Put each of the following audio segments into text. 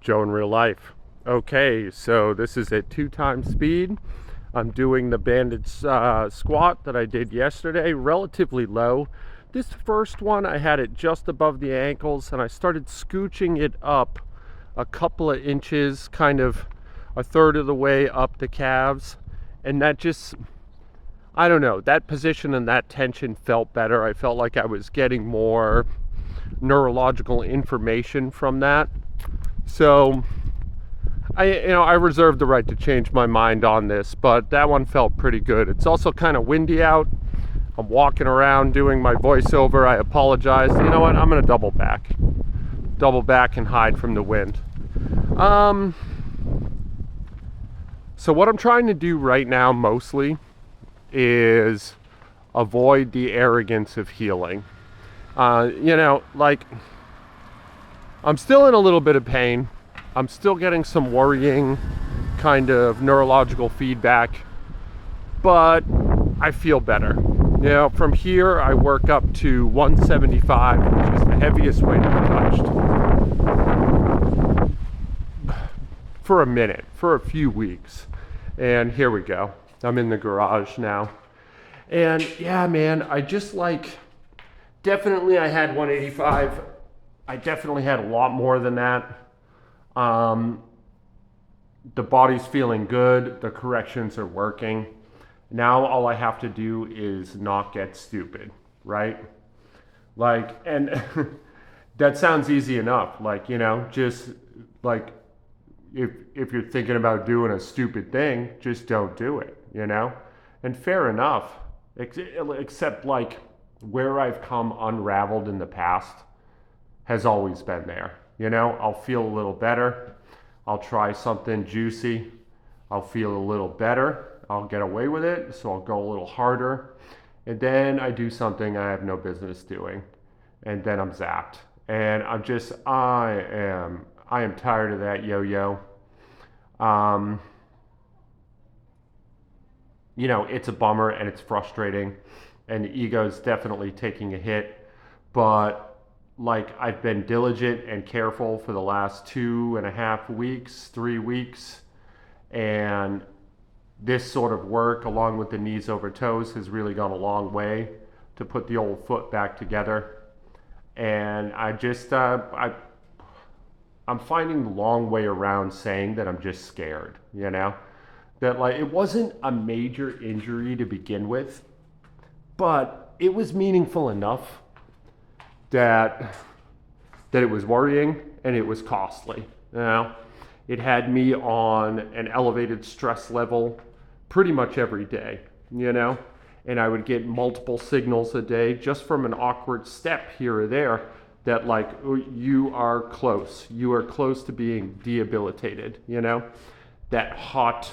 Joe in real life. Okay, so this is at 2 times speed. I'm doing the banded squat that I did yesterday, relatively low. This first one, I had it just above the ankles, and I started scooching it up a couple of inches, kind of a third of the way up the calves. And that just, I don't know, that position and that tension felt better. I felt like I was getting more neurological information from that. So I reserve the right to change my mind on this, but that one felt pretty good. It's also kind of windy out. I'm walking around doing my voiceover. I apologize. You know what? I'm going to double back and hide from the wind. So what I'm trying to do right now mostly is avoid the arrogance of healing. Like, I'm still in a little bit of pain. I'm still getting some worrying kind of neurological feedback, but I feel better. From here I work up to 175, which is the heaviest weight I've touched for a minute, for a few weeks. And here we go. I'm in the garage now. And yeah, man, I just definitely I had 185. I definitely had a lot more than that. The body's feeling good. The corrections are working. Now all I have to do is not get stupid, right? And that sounds easy enough. Just like if you're thinking about doing a stupid thing, just don't do it, And fair enough, except where I've come unraveled in the past has always been there. I'll feel a little better. I'll try something juicy. I'll feel a little better. I'll get away with it, so I'll go a little harder. And then I do something I have no business doing. And then I'm zapped. And I am tired of that yo-yo. It's a bummer and it's frustrating. And the ego's definitely taking a hit. But I've been diligent and careful for the last 2.5 weeks, 3 weeks, and this sort of work along with the knees over toes has really gone a long way to put the old foot back together. And I'm finding the long way around saying that I'm just scared, that it wasn't a major injury to begin with, but it was meaningful enough that it was worrying and it was costly. It had me on an elevated stress level pretty much every day, and I would get multiple signals a day just from an awkward step here or there that you are close to being debilitated, that hot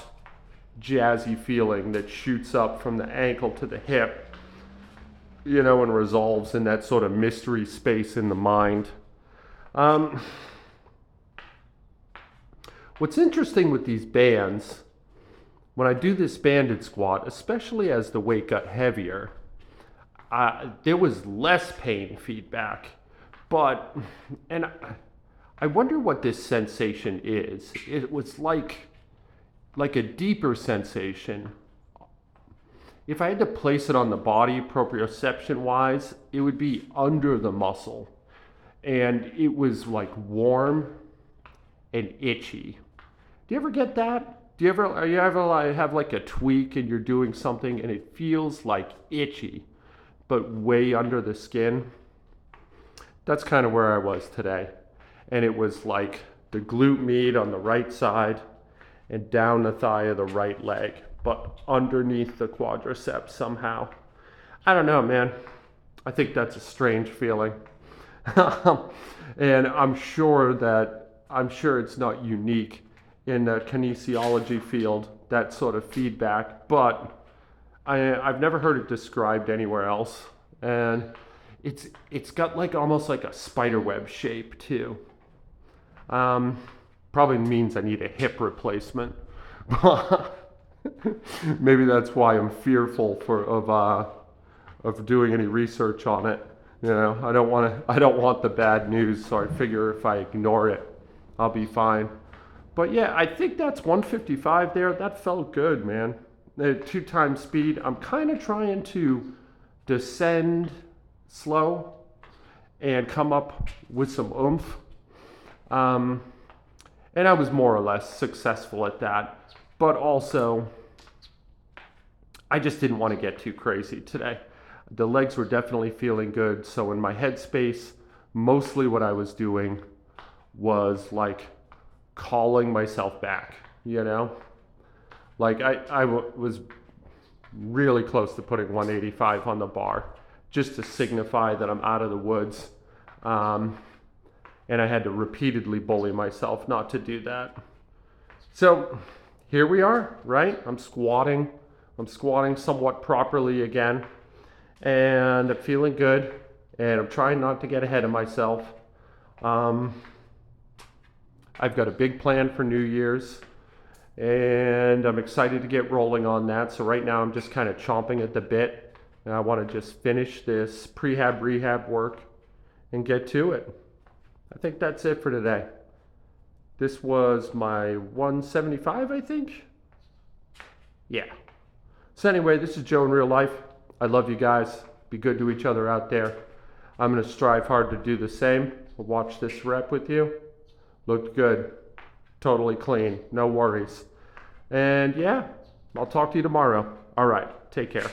jazzy feeling that shoots up from the ankle to the hip, and resolves in that sort of mystery space in the mind. What's interesting with these bands, when I do this banded squat, especially as the weight got heavier, there was less pain feedback. And I wonder what this sensation is. It was like a deeper sensation. If I had to place it on the body proprioception wise, it would be under the muscle. And it was warm and itchy. Do you ever get that? Do you ever have a tweak and you're doing something and it feels itchy, but way under the skin? That's kind of where I was today. And it was the glute med on the right side and down the thigh of the right leg, but underneath the quadriceps somehow. I don't know, man. I think that's a strange feeling. And I'm sure it's not unique in the kinesiology field, that sort of feedback, but I've never heard it described anywhere else. And it's got almost a spider web shape too. Probably means I need a hip replacement. Maybe that's why I'm fearful of doing any research on it. I don't want the bad news, so I figure if I ignore it, I'll be fine. But yeah, I think that's 155 there. That felt good, man. 2 times speed. I'm kind of trying to descend slow and come up with some oomph. And I was more or less successful at that. But also, I just didn't want to get too crazy today. The legs were definitely feeling good. So in my headspace, mostly what I was doing was like calling myself back, you know? Like I was really close to putting 185 on the bar just to signify that I'm out of the woods. And I had to repeatedly bully myself not to do that. So here we are, right? I'm squatting somewhat properly again, and I'm feeling good, and I'm trying not to get ahead of myself. I've got a big plan for New Year's, and I'm excited to get rolling on that. So right now I'm just kind of chomping at the bit, and I want to just finish this prehab rehab work and get to it. I think that's it for today. This was my 175, I think. Yeah. So anyway, this is Joe in real life. I love you guys. Be good to each other out there. I'm going to strive hard to do the same. I'll watch this rep with you. Looked good. Totally clean. No worries. And yeah, I'll talk to you tomorrow. All right. Take care.